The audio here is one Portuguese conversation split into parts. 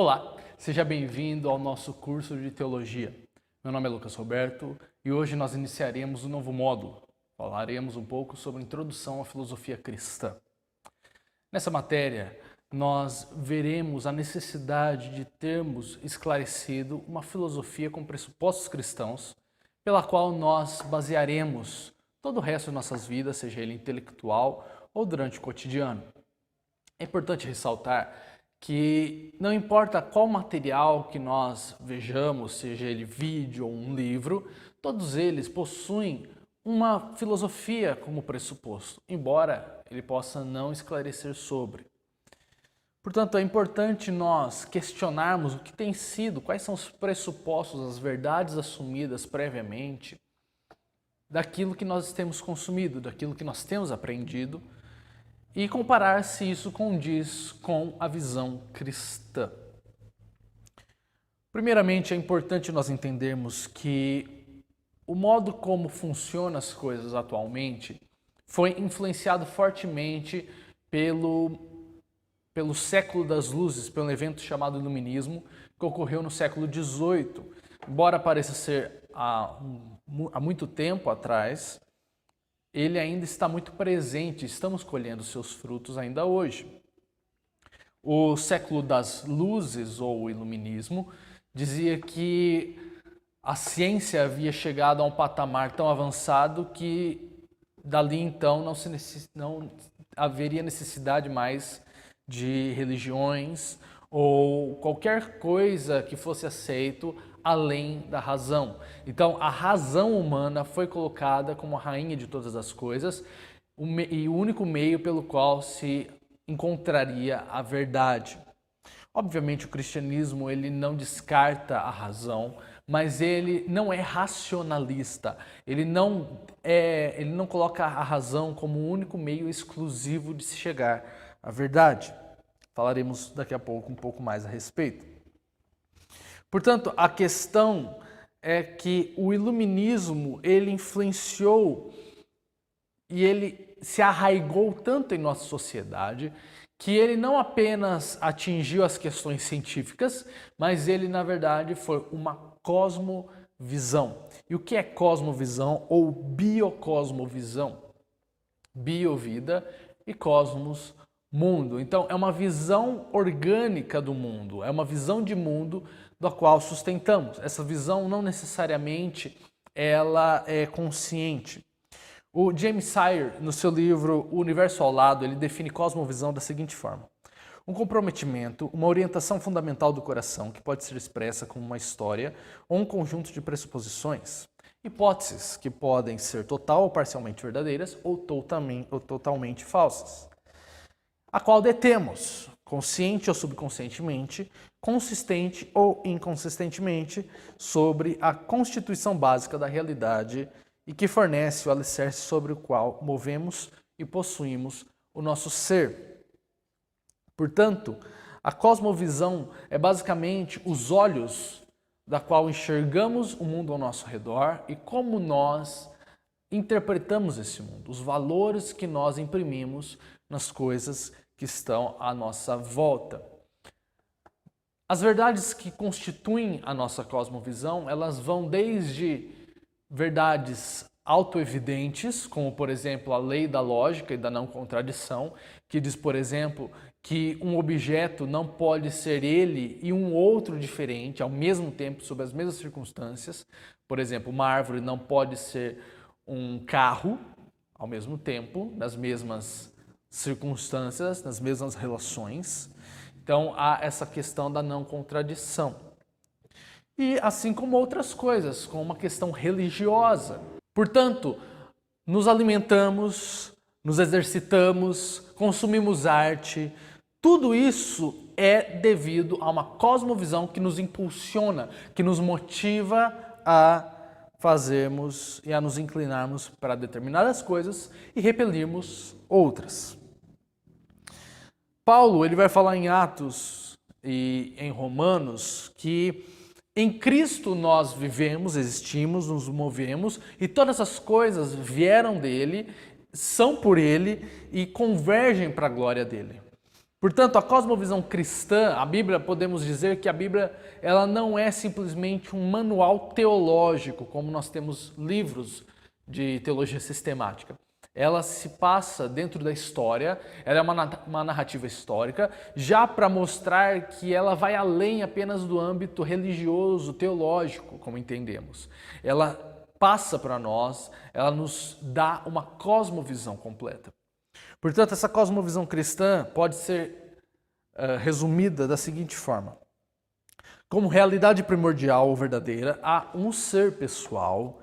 Olá, seja bem-vindo ao nosso curso de Teologia. Meu nome é Lucas Roberto e hoje nós iniciaremos um novo módulo. Falaremos um pouco sobre Introdução à Filosofia Cristã. Nessa matéria, nós veremos a necessidade de termos esclarecido uma filosofia com pressupostos cristãos, pela qual nós basearemos todo o resto de nossas vidas, seja ele intelectual ou durante o cotidiano. É importante ressaltar que não importa qual material que nós vejamos, seja ele vídeo ou um livro, todos eles possuem uma filosofia como pressuposto, embora ele possa não esclarecer sobre. Portanto, é importante nós questionarmos o que tem sido, quais são os pressupostos, as verdades assumidas previamente daquilo que nós temos consumido, daquilo que nós temos aprendido, e comparar se isso condiz com a visão cristã. Primeiramente, é importante nós entendermos que o modo como funcionam as coisas atualmente foi influenciado fortemente pelo século das luzes, pelo evento chamado Iluminismo, que ocorreu no século XVIII. Embora pareça ser há muito tempo atrás, ele ainda está muito presente, estamos colhendo seus frutos ainda hoje. O século das luzes, ou o iluminismo, dizia que a ciência havia chegado a um patamar tão avançado que dali então não haveria necessidade mais de religiões ou qualquer coisa que fosse aceito além da razão. Então, a razão humana foi colocada como a rainha de todas as coisas e o único meio pelo qual se encontraria a verdade. Obviamente, o cristianismo ele não descarta a razão, mas ele não é racionalista. Ele não coloca a razão como o único meio exclusivo de se chegar à verdade. Falaremos daqui a pouco um pouco mais a respeito. Portanto, a questão é que o iluminismo ele influenciou e ele se arraigou tanto em nossa sociedade que ele não apenas atingiu as questões científicas, mas ele, na verdade, foi uma cosmovisão. E o que é cosmovisão ou biocosmovisão? Bio, vida, e cosmos, mundo. Então, é uma visão orgânica do mundo, é uma visão de mundo da qual sustentamos. Essa visão não necessariamente ela é consciente. O James Sire, no seu livro O Universo ao Lado, ele define cosmovisão da seguinte forma: um comprometimento, uma orientação fundamental do coração que pode ser expressa como uma história ou um conjunto de pressuposições, hipóteses que podem ser total ou parcialmente verdadeiras ou totalmente falsas, a qual detemos, consciente ou subconscientemente, consistente ou inconsistentemente, sobre a constituição básica da realidade e que fornece o alicerce sobre o qual movemos e possuímos o nosso ser. Portanto, a cosmovisão é basicamente os olhos da qual enxergamos o mundo ao nosso redor e como nós interpretamos esse mundo, os valores que nós imprimimos nas coisas que estão à nossa volta. As verdades que constituem a nossa cosmovisão, elas vão desde verdades autoevidentes, como por exemplo a lei da lógica e da não contradição, que diz, por exemplo, que um objeto não pode ser ele e um outro diferente ao mesmo tempo, sob as mesmas circunstâncias. Por exemplo, uma árvore não pode ser um carro ao mesmo tempo, nas mesmas circunstâncias, nas mesmas relações. Então, há essa questão da não contradição. E assim como outras coisas, como uma questão religiosa. Portanto, nos alimentamos, nos exercitamos, consumimos arte. Tudo isso é devido a uma cosmovisão que nos impulsiona, que nos motiva a fazermos e a nos inclinarmos para determinadas coisas e repelirmos outras. Paulo ele vai falar em Atos e em Romanos que em Cristo nós vivemos, existimos, nos movemos e todas as coisas vieram dele, são por ele e convergem para a glória dele. Portanto, a cosmovisão cristã, a Bíblia, podemos dizer que a Bíblia ela não é simplesmente um manual teológico, como nós temos livros de teologia sistemática. Ela se passa dentro da história, ela é uma narrativa histórica, já para mostrar que ela vai além apenas do âmbito religioso, teológico, como entendemos. Ela passa para nós, ela nos dá uma cosmovisão completa. Portanto, essa cosmovisão cristã pode ser resumida da seguinte forma. Como realidade primordial ou verdadeira, há um ser pessoal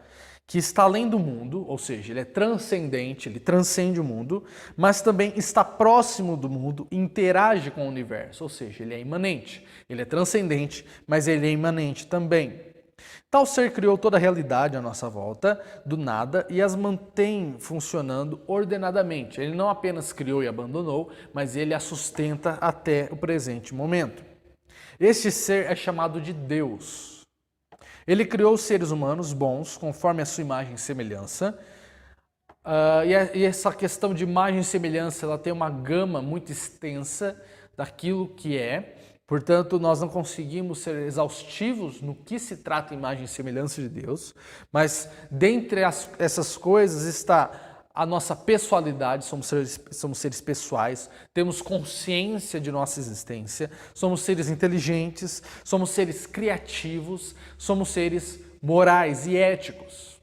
que está além do mundo, ou seja, ele é transcendente, ele transcende o mundo, mas também está próximo do mundo e interage com o universo, ou seja, ele é imanente. Ele é transcendente, mas ele é imanente também. Tal ser criou toda a realidade à nossa volta, do nada, e as mantém funcionando ordenadamente. Ele não apenas criou e abandonou, mas ele a sustenta até o presente momento. Este ser é chamado de Deus. Ele criou os seres humanos bons, conforme a sua imagem e semelhança. E essa questão de imagem e semelhança, ela tem uma gama muito extensa daquilo que é. Portanto, nós não conseguimos ser exaustivos no que se trata imagem e semelhança de Deus, mas dentre essas coisas está a nossa pessoalidade, somos seres pessoais, temos consciência de nossa existência, somos seres inteligentes, somos seres criativos, somos seres morais e éticos.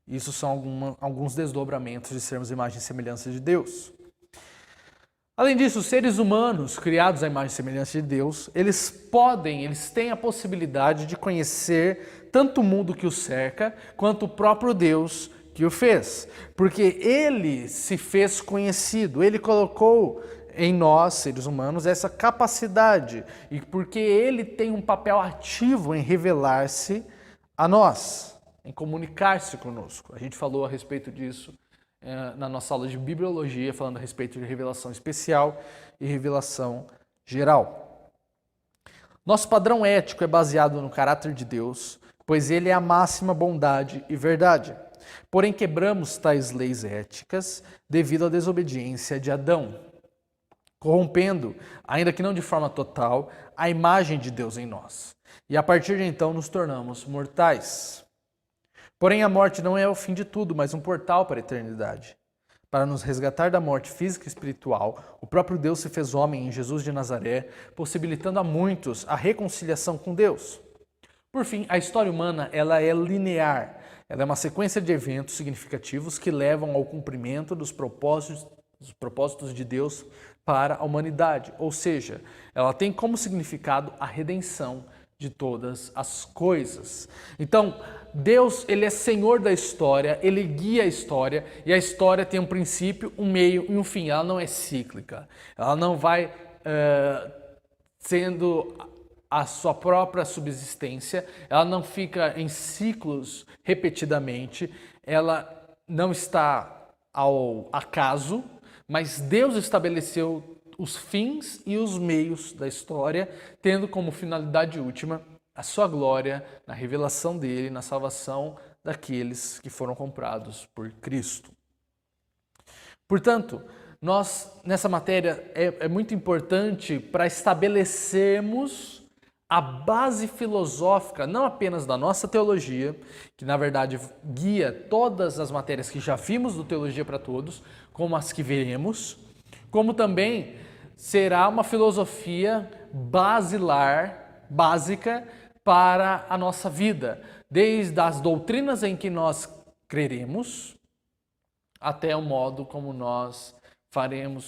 Isso são alguns desdobramentos de sermos imagem e semelhança de Deus. Além disso, os seres humanos criados à imagem e semelhança de Deus, eles têm a possibilidade de conhecer tanto o mundo que os cerca, quanto o próprio Deus que o fez. Porque ele se fez conhecido, ele colocou em nós, seres humanos, essa capacidade. E porque ele tem um papel ativo em revelar-se a nós, em comunicar-se conosco. A gente falou a respeito disso na nossa aula de bibliologia, falando a respeito de revelação especial e revelação geral. Nosso padrão ético é baseado no caráter de Deus, pois ele é a máxima bondade e verdade. Porém, quebramos tais leis éticas devido à desobediência de Adão, corrompendo, ainda que não de forma total, a imagem de Deus em nós. E a partir de então nos tornamos mortais. Porém, a morte não é o fim de tudo, mas um portal para a eternidade. Para nos resgatar da morte física e espiritual, o próprio Deus se fez homem em Jesus de Nazaré, possibilitando a muitos a reconciliação com Deus. Por fim, a história humana ela é linear. Ela é uma sequência de eventos significativos que levam ao cumprimento dos propósitos de Deus para a humanidade. Ou seja, ela tem como significado a redenção de todas as coisas. Então, Deus, ele é Senhor da história, ele guia a história, e a história tem um princípio, um meio e um fim. Ela não é cíclica. Ela não vai sendo a sua própria subsistência, ela não fica em ciclos repetidamente, ela não está ao acaso, mas Deus estabeleceu os fins e os meios da história, tendo como finalidade última a sua glória na revelação dele, na salvação daqueles que foram comprados por Cristo. Portanto, nós, nessa matéria, é muito importante para estabelecermos a base filosófica, não apenas da nossa teologia, que na verdade guia todas as matérias que já vimos do Teologia para Todos, como as que veremos, como também será uma filosofia básica para a nossa vida, desde as doutrinas em que nós creremos, até o modo como nós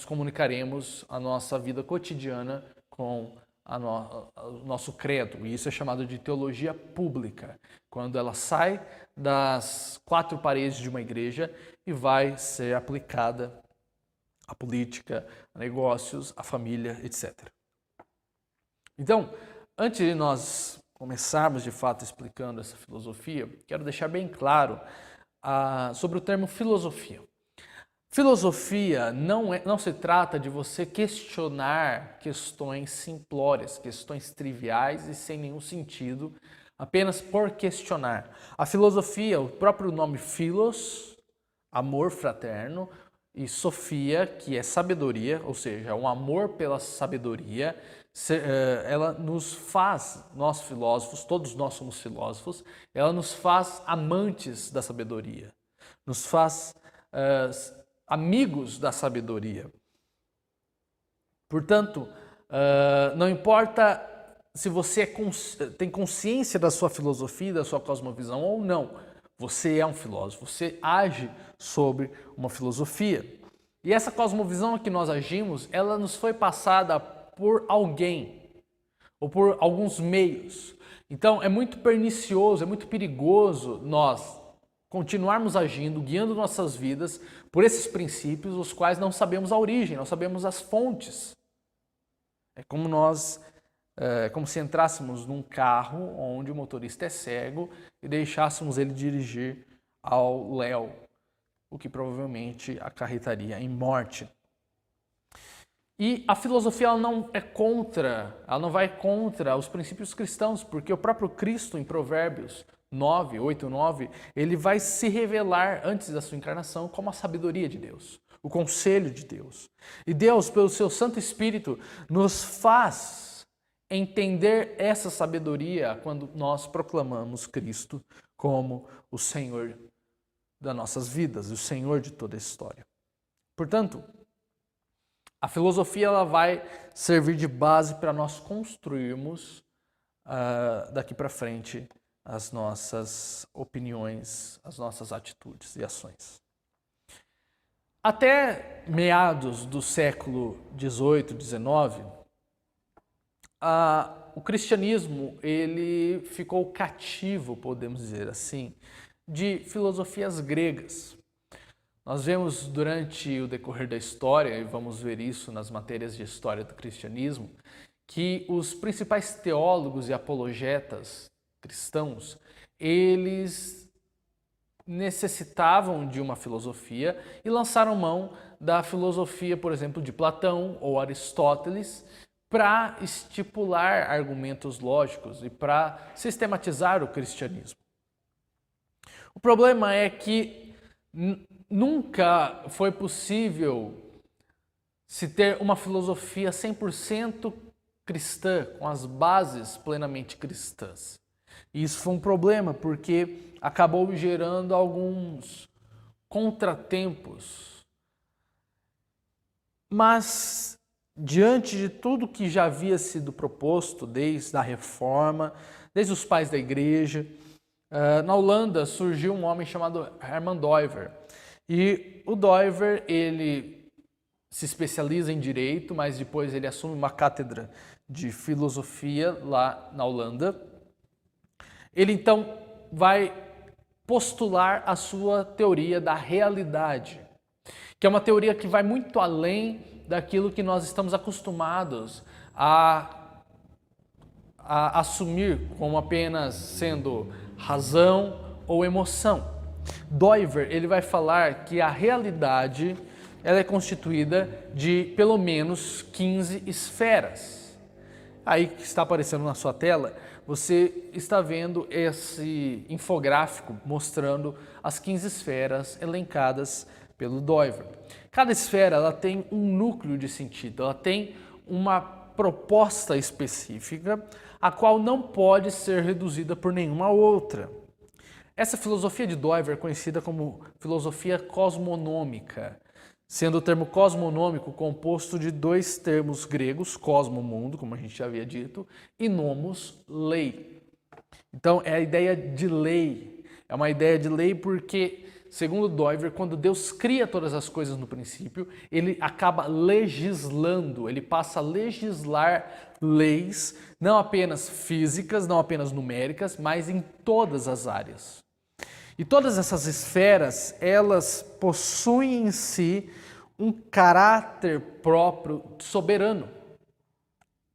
comunicaremos a nossa vida cotidiana com o nosso credo. E isso é chamado de teologia pública, quando ela sai das quatro paredes de uma igreja e vai ser aplicada à política, a negócios, à família, etc. Então, antes de nós começarmos de fato explicando essa filosofia, quero deixar bem claro sobre o termo filosofia. Filosofia não se trata de você questionar questões simplórias, questões triviais e sem nenhum sentido, apenas por questionar. A filosofia, o próprio nome philos, amor fraterno, e sofia, que é sabedoria, ou seja, um amor pela sabedoria, ela nos faz, nós filósofos, todos nós somos filósofos, ela nos faz amantes da sabedoria, nos faz amigos da sabedoria. Portanto, não importa se você tem consciência da sua filosofia, da sua cosmovisão ou não, você é um filósofo, você age sobre uma filosofia. E essa cosmovisão que nós agimos, ela nos foi passada por alguém, ou por alguns meios. Então é muito pernicioso, é muito perigoso nós continuarmos agindo, guiando nossas vidas por esses princípios, os quais não sabemos a origem, não sabemos as fontes. É como se entrássemos num carro onde o motorista é cego e deixássemos ele dirigir ao léu, o que provavelmente acarretaria em morte. E a filosofia ela não vai contra os princípios cristãos, porque o próprio Cristo em Provérbios 8:9, ele vai se revelar antes da sua encarnação como a sabedoria de Deus, o conselho de Deus. E Deus, pelo seu Santo Espírito, nos faz entender essa sabedoria quando nós proclamamos Cristo como o Senhor das nossas vidas, o Senhor de toda a história. Portanto, a filosofia ela vai servir de base para nós construirmos daqui para frente as nossas opiniões, as nossas atitudes e ações. Até meados do século XVIII, XIX, o cristianismo ele ficou cativo, podemos dizer assim, de filosofias gregas. Nós vemos durante o decorrer da história, e vamos ver isso nas matérias de história do cristianismo, que os principais teólogos e apologetas cristãos, eles necessitavam de uma filosofia e lançaram mão da filosofia, por exemplo, de Platão ou Aristóteles, para estipular argumentos lógicos e para sistematizar o cristianismo. O problema é que nunca foi possível se ter uma filosofia 100% cristã, com as bases plenamente cristãs. E isso foi um problema, porque acabou gerando alguns contratempos. Mas, diante de tudo que já havia sido proposto desde a Reforma, desde os pais da Igreja, na Holanda surgiu um homem chamado Herman Doiver. E o Doiver, ele se especializa em direito, mas depois ele assume uma cátedra de filosofia lá na Holanda. Ele então vai postular a sua teoria da realidade, que é uma teoria que vai muito além daquilo que nós estamos acostumados a assumir como apenas sendo razão ou emoção. Doiver, ele vai falar que a realidade ela é constituída de pelo menos 15 esferas. Aí que está aparecendo na sua tela, você está vendo esse infográfico mostrando as 15 esferas elencadas pelo Doiver. Cada esfera ela tem um núcleo de sentido, ela tem uma proposta específica, a qual não pode ser reduzida por nenhuma outra. Essa filosofia de Doiver é conhecida como filosofia cosmonômica, sendo o termo cosmonômico composto de dois termos gregos, cosmo, mundo, como a gente já havia dito, e nomos, lei. Então, é a ideia de lei. É uma ideia de lei porque, segundo Doiver, quando Deus cria todas as coisas no princípio, ele acaba legislando, ele passa a legislar leis, não apenas físicas, não apenas numéricas, mas em todas as áreas. E todas essas esferas, elas possuem em si um caráter próprio soberano,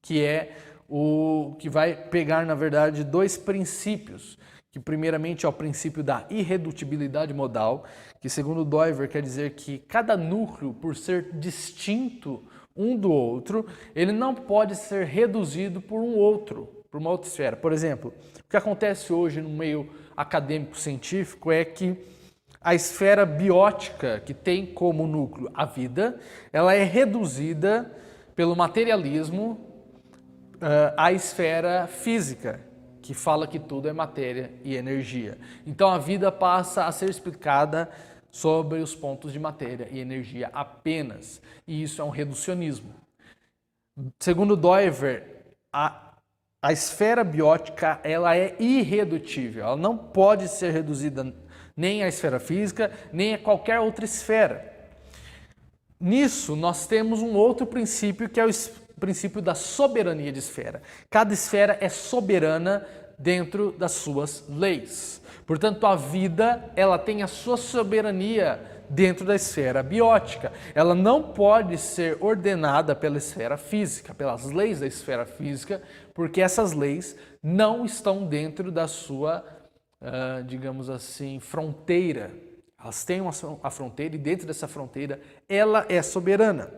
que é o que vai pegar, na verdade, dois princípios, que primeiramente é o princípio da irredutibilidade modal, que segundo Doiver quer dizer que cada núcleo, por ser distinto um do outro, ele não pode ser reduzido por um outro, por uma outra esfera. Por exemplo, o que acontece hoje no meio acadêmico científico é que a esfera biótica, que tem como núcleo a vida, ela é reduzida pelo materialismo à esfera física, que fala que tudo é matéria e energia. Então a vida passa a ser explicada sobre os pontos de matéria e energia apenas, e isso é um reducionismo. Segundo Doiver, a esfera biótica ela é irredutível, ela não pode ser reduzida nem à esfera física, nem a qualquer outra esfera. Nisso, nós temos um outro princípio, que é o princípio da soberania de esfera. Cada esfera é soberana dentro das suas leis. Portanto, a vida ela tem a sua soberania dentro da esfera biótica. Ela não pode ser ordenada pela esfera física, pelas leis da esfera física, porque essas leis não estão dentro da sua digamos assim, fronteira. Elas têm a fronteira e dentro dessa fronteira ela é soberana.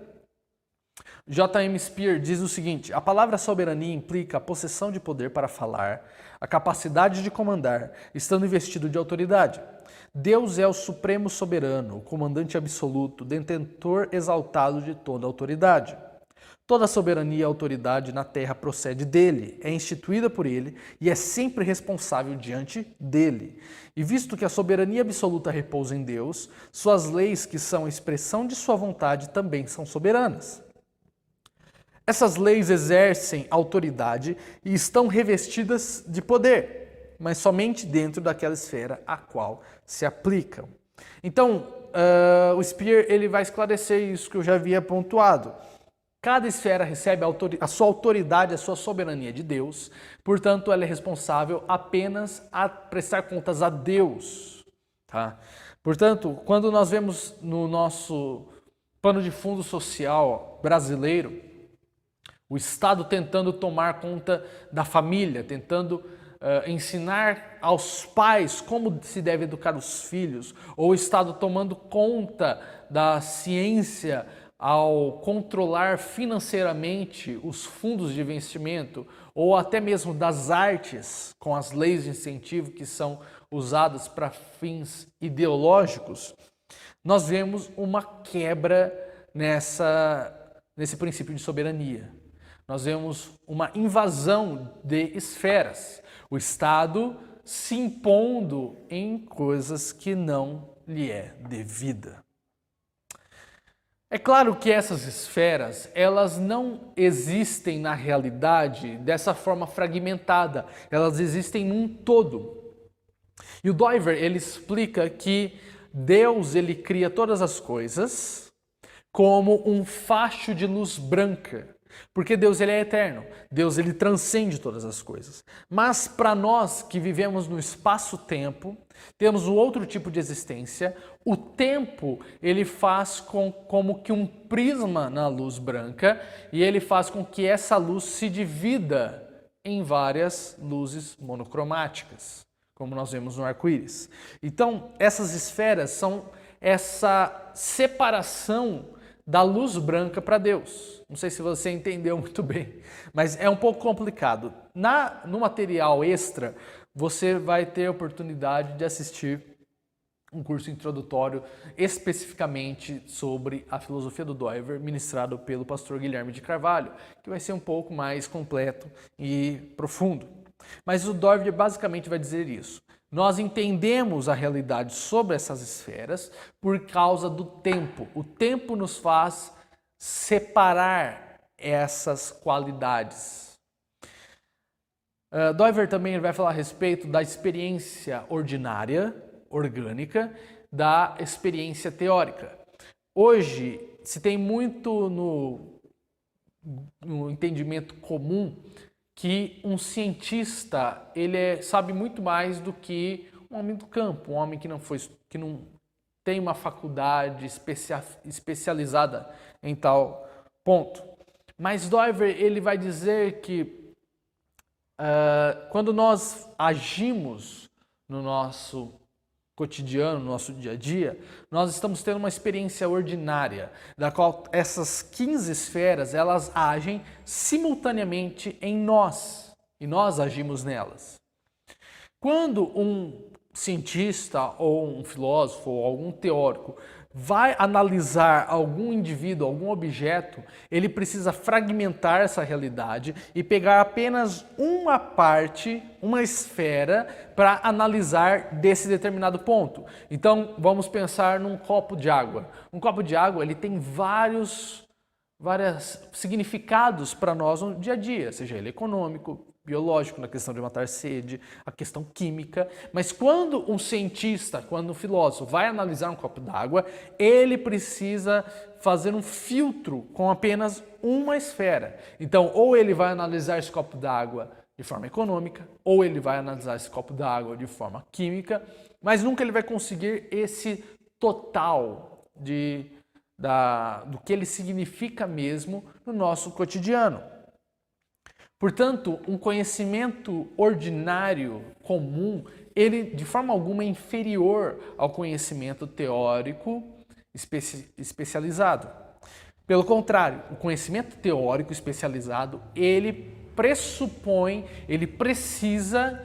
J.M. Speer diz o seguinte: a palavra soberania implica a possessão de poder para falar, a capacidade de comandar, estando investido de autoridade. Deus é o supremo soberano, o comandante absoluto, detentor exaltado de toda autoridade. Toda soberania e autoridade na terra procede dele, é instituída por ele e é sempre responsável diante dele. E visto que a soberania absoluta repousa em Deus, suas leis, que são a expressão de sua vontade, também são soberanas. Essas leis exercem autoridade e estão revestidas de poder, mas somente dentro daquela esfera a qual se aplicam. Então, o Speer ele vai esclarecer isso que eu já havia pontuado. Cada esfera recebe a sua autoridade, a sua soberania de Deus, portanto, ela é responsável apenas a prestar contas a Deus. Tá? Portanto, quando nós vemos no nosso pano de fundo social brasileiro, o Estado tentando tomar conta da família, tentando ensinar aos pais como se deve educar os filhos, ou o Estado tomando conta da ciência ao controlar financeiramente os fundos de investimento ou até mesmo das artes com as leis de incentivo que são usadas para fins ideológicos, nós vemos uma quebra nesse princípio de soberania. Nós vemos uma invasão de esferas, o Estado se impondo em coisas que não lhe é devida. É claro que essas esferas, elas não existem na realidade dessa forma fragmentada, elas existem num todo. E o Doiver, ele explica que Deus, ele cria todas as coisas como um facho de luz branca, porque Deus, ele é eterno, Deus, ele transcende todas as coisas. Mas para nós que vivemos no espaço-tempo, temos um outro tipo de existência. O tempo, ele faz como que um prisma na luz branca e ele faz com que essa luz se divida em várias luzes monocromáticas, como nós vemos no arco-íris. Então, essas esferas são essa separação da luz branca para Deus. Não sei se você entendeu muito bem, mas é um pouco complicado. No material extra, você vai ter a oportunidade de assistir um curso introdutório especificamente sobre a filosofia do Doiver, ministrado pelo pastor Guilherme de Carvalho, que vai ser um pouco mais completo e profundo. Mas o Doiver basicamente vai dizer isso. Nós entendemos a realidade sobre essas esferas por causa do tempo. O tempo nos faz separar essas qualidades. Doiver também vai falar a respeito da experiência ordinária, orgânica, da experiência teórica. Hoje, se tem muito no entendimento comum que um cientista ele sabe muito mais do que um homem do campo, um homem que não tem uma faculdade especializada em tal ponto. Mas Doiver ele vai dizer que quando nós agimos no nosso cotidiano, no nosso dia a dia, nós estamos tendo uma experiência ordinária, da qual essas 15 esferas, elas agem simultaneamente em nós, e nós agimos nelas. Quando um cientista ou um filósofo ou algum teórico vai analisar algum indivíduo, algum objeto, ele precisa fragmentar essa realidade e pegar apenas uma parte, uma esfera, para analisar desse determinado ponto. Então, vamos pensar num copo de água. Um copo de água, ele tem vários significados para nós no dia a dia, seja ele econômico, biológico, na questão de matar sede, a questão química. Mas quando um cientista, quando um filósofo vai analisar um copo d'água, ele precisa fazer um filtro com apenas uma esfera. Então, ou ele vai analisar esse copo d'água de forma econômica, ou ele vai analisar esse copo d'água de forma química, mas nunca ele vai conseguir esse total do que ele significa mesmo no nosso cotidiano. Portanto, um conhecimento ordinário, comum, ele de forma alguma é inferior ao conhecimento teórico especializado. Pelo contrário, o conhecimento teórico especializado, ele pressupõe, ele precisa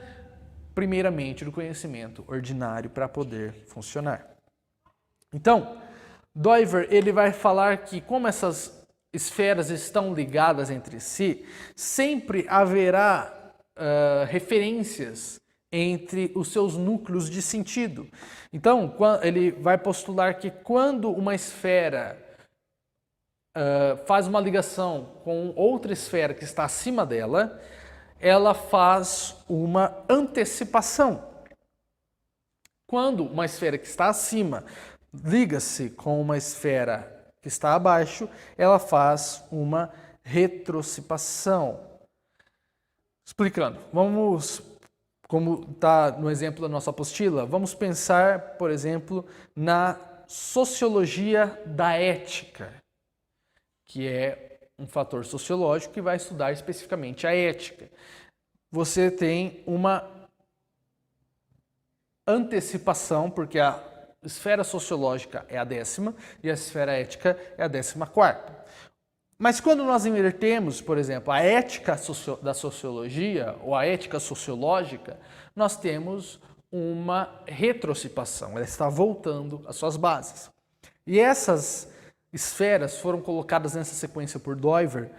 primeiramente do conhecimento ordinário para poder funcionar. Então, Doiver, ele vai falar que como essas esferas estão ligadas entre si, sempre haverá referências entre os seus núcleos de sentido. Então, ele vai postular que quando uma esfera faz uma ligação com outra esfera que está acima dela, ela faz uma antecipação. Quando uma esfera que está acima liga-se com uma esfera que está abaixo, ela faz uma retrocipação. Explicando, como está no exemplo da nossa apostila, vamos pensar, por exemplo, na sociologia da ética, que é um fator sociológico que vai estudar especificamente a ética. Você tem uma antecipação, porque a esfera sociológica é a 10ª e a esfera ética é a 14ª. Mas quando nós invertemos, por exemplo, a ética da sociologia ou a ética sociológica, nós temos uma retrocipação, ela está voltando às suas bases. E essas esferas foram colocadas nessa sequência por Doiver,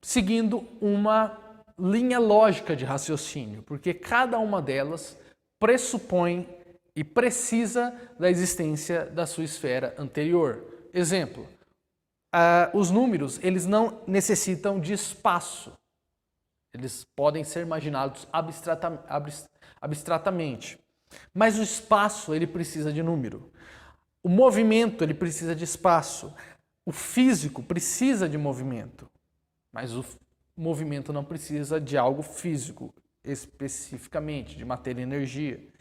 seguindo uma linha lógica de raciocínio, porque cada uma delas pressupõe e precisa da existência da sua esfera anterior. Exemplo, os números, eles não necessitam de espaço. Eles podem ser imaginados abstratamente. Mas o espaço, ele precisa de número. O movimento, ele precisa de espaço. O físico precisa de movimento. Mas o movimento não precisa de algo físico, especificamente, de matéria e energia.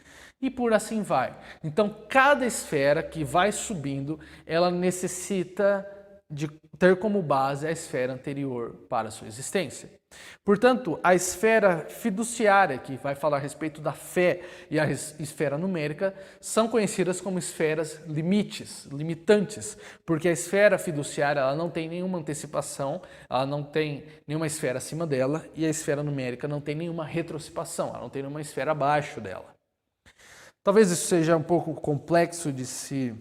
E por assim vai. Então, cada esfera que vai subindo, ela necessita de ter como base a esfera anterior para a sua existência. Portanto, a esfera fiduciária, que vai falar a respeito da fé, e a esfera numérica, são conhecidas como esferas limitantes, porque a esfera fiduciária ela não tem nenhuma antecipação, ela não tem nenhuma esfera acima dela, e a esfera numérica não tem nenhuma retrocipação, ela não tem nenhuma esfera abaixo dela. Talvez isso seja um pouco complexo de se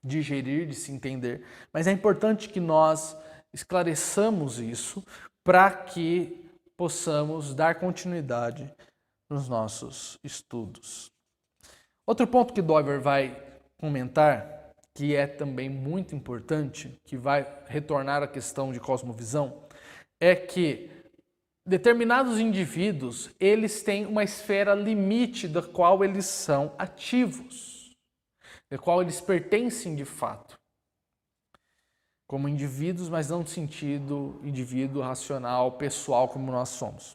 digerir, de se entender, mas é importante que nós esclareçamos isso para que possamos dar continuidade nos nossos estudos. Outro ponto que Doiver vai comentar, que é também muito importante, que vai retornar à questão de cosmovisão, é que determinados indivíduos, eles têm uma esfera limite da qual eles são ativos, da qual eles pertencem de fato, como indivíduos, mas não no sentido indivíduo racional, pessoal, como nós somos.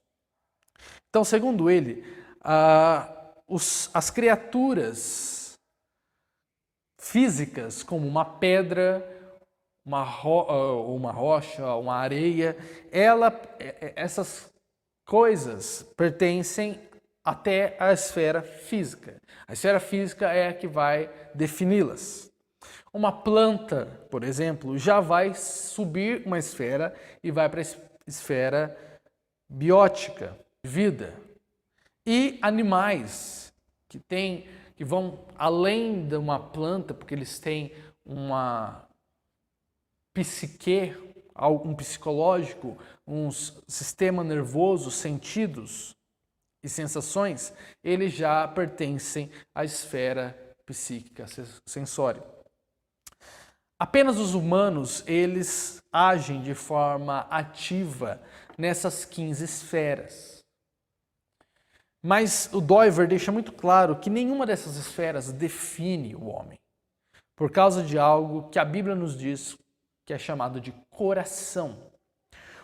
Então, segundo ele, as criaturas físicas, como uma pedra, uma rocha, uma areia, essas coisas pertencem até à esfera física. A esfera física é a que vai defini-las. Uma planta, por exemplo, já vai subir uma esfera e vai para a esfera biótica, vida. E animais, que vão além de uma planta, porque eles têm uma psique, um psicológico, um sistema nervoso, sentidos e sensações, eles já pertencem à esfera psíquica, sensória. Apenas os humanos, eles agem de forma ativa nessas 15 esferas. Mas o Doiver deixa muito claro que nenhuma dessas esferas define o homem, por causa de algo que a Bíblia nos diz que é chamado de coração.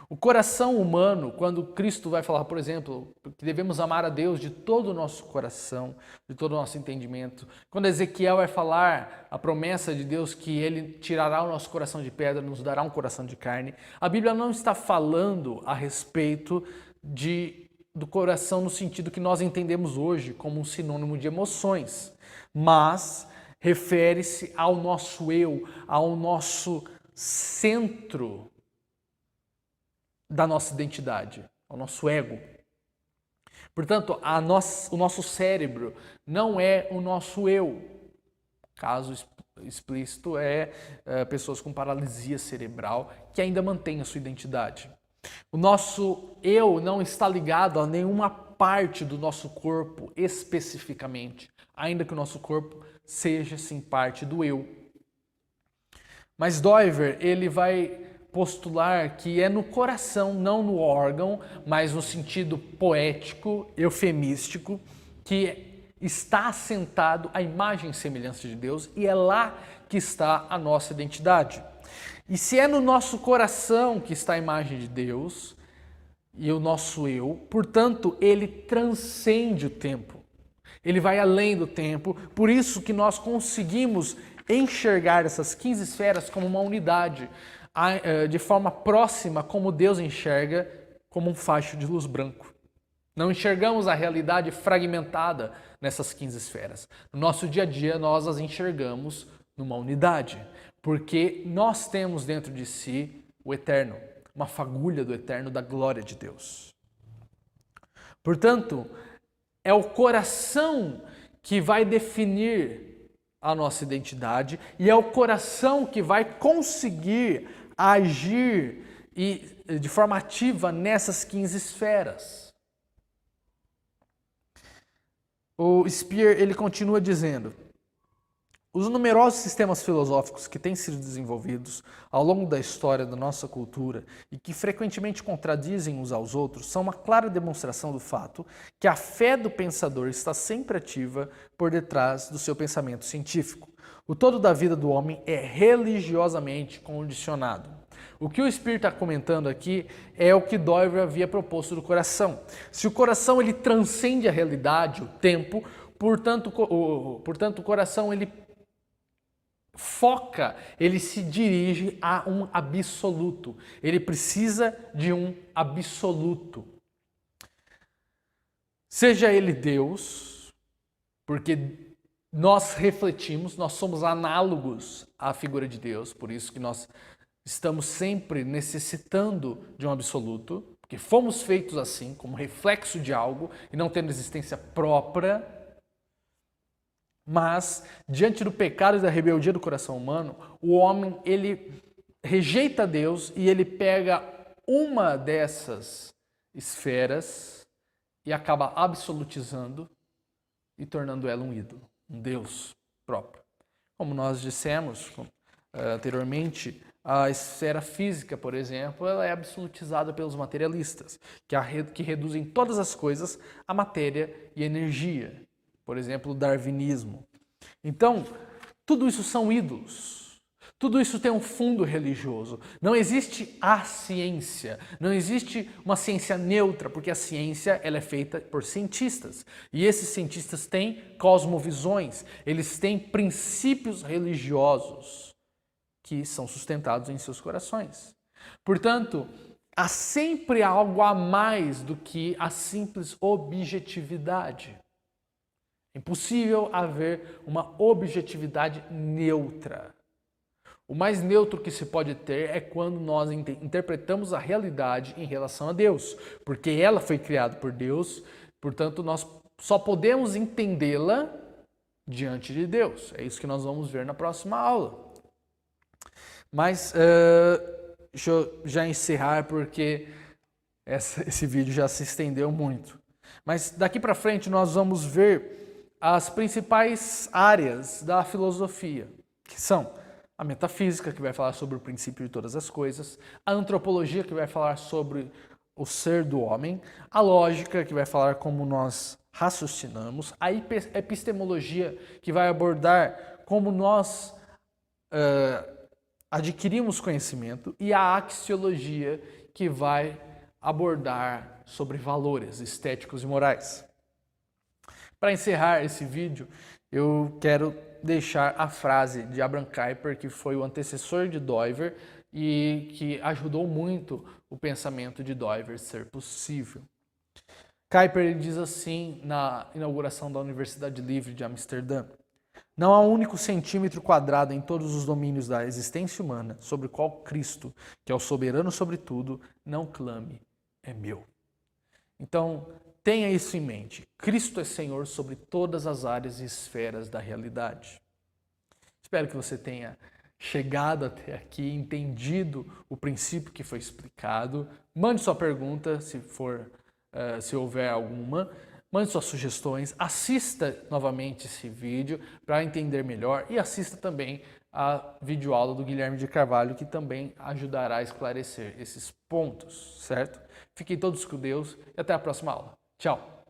O coração humano, quando Cristo vai falar, por exemplo, que devemos amar a Deus de todo o nosso coração, de todo o nosso entendimento. Quando Ezequiel vai falar a promessa de Deus que Ele tirará o nosso coração de pedra, nos dará um coração de carne, a Bíblia não está falando a respeito do coração no sentido que nós entendemos hoje como um sinônimo de emoções, mas refere-se ao nosso eu, ao nosso centro da nossa identidade, ao nosso ego. Portanto, o nosso cérebro não é o nosso eu. Caso explícito é pessoas com paralisia cerebral que ainda mantêm a sua identidade. O nosso eu não está ligado a nenhuma parte do nosso corpo especificamente, ainda que o nosso corpo seja sim parte do eu. Mas Doiver, ele vai postular que é no coração, não no órgão, mas no sentido poético, eufemístico, que está assentado a imagem e semelhança de Deus e é lá que está a nossa identidade. E se é no nosso coração que está a imagem de Deus e o nosso eu, portanto, ele transcende o tempo. Ele vai além do tempo, por isso que nós conseguimos enxergar essas 15 esferas como uma unidade, de forma próxima como Deus enxerga, como um facho de luz branco. Não enxergamos a realidade fragmentada nessas 15 esferas. No nosso dia a dia, nós as enxergamos numa unidade, porque nós temos dentro de si o eterno, uma fagulha do eterno, da glória de Deus. Portanto, é o coração que vai definir a nossa identidade e é o coração que vai conseguir agir de forma ativa nessas 15 esferas. O Speer, ele continua dizendo: os numerosos sistemas filosóficos que têm sido desenvolvidos ao longo da história da nossa cultura e que frequentemente contradizem uns aos outros são uma clara demonstração do fato que a fé do pensador está sempre ativa por detrás do seu pensamento científico. O todo da vida do homem é religiosamente condicionado. O que o Espírito está comentando aqui é o que Doiver havia proposto do coração. Se o coração ele transcende a realidade, o tempo, portanto o coração ele foca, ele se dirige a um absoluto. Ele precisa de um absoluto. Seja ele Deus, porque nós refletimos, nós somos análogos à figura de Deus, por isso que nós estamos sempre necessitando de um absoluto, porque fomos feitos assim, como reflexo de algo e não tendo existência própria. Mas, diante do pecado e da rebeldia do coração humano, o homem, ele rejeita Deus e ele pega uma dessas esferas e acaba absolutizando e tornando ela um ídolo, um Deus próprio. Como nós dissemos anteriormente, a esfera física, por exemplo, ela é absolutizada pelos materialistas, que reduzem todas as coisas a matéria e energia. Por exemplo, o darwinismo. Então, tudo isso são ídolos. Tudo isso tem um fundo religioso. Não existe a ciência. Não existe uma ciência neutra, porque a ciência ela é feita por cientistas. E esses cientistas têm cosmovisões. Eles têm princípios religiosos que são sustentados em seus corações. Portanto, há sempre algo a mais do que a simples objetividade. É impossível haver uma objetividade neutra. O mais neutro que se pode ter é quando nós interpretamos a realidade em relação a Deus, porque ela foi criada por Deus, portanto nós só podemos entendê-la diante de Deus. É isso que nós vamos ver na próxima aula. Mas deixa eu já encerrar porque esse vídeo já se estendeu muito. Mas daqui para frente nós vamos ver as principais áreas da filosofia, que são a metafísica, que vai falar sobre o princípio de todas as coisas, a antropologia, que vai falar sobre o ser do homem, a lógica, que vai falar como nós raciocinamos, a epistemologia, que vai abordar como nós adquirimos conhecimento, e a axiologia, que vai abordar sobre valores estéticos e morais. Para encerrar esse vídeo, eu quero deixar a frase de Abraham Kuyper, que foi o antecessor de Doiver e que ajudou muito o pensamento de Doiver ser possível. Kuyper ele diz assim na inauguração da Universidade Livre de Amsterdã: não há um único centímetro quadrado em todos os domínios da existência humana sobre o qual Cristo, que é o soberano sobre tudo, não clame, é meu. Então, tenha isso em mente. Cristo é Senhor sobre todas as áreas e esferas da realidade. Espero que você tenha chegado até aqui, entendido o princípio que foi explicado. Mande sua pergunta, se houver alguma. Mande suas sugestões. Assista novamente esse vídeo para entender melhor. E assista também a videoaula do Guilherme de Carvalho, que também ajudará a esclarecer esses pontos, certo? Fiquem todos com Deus e até a próxima aula. Tchau!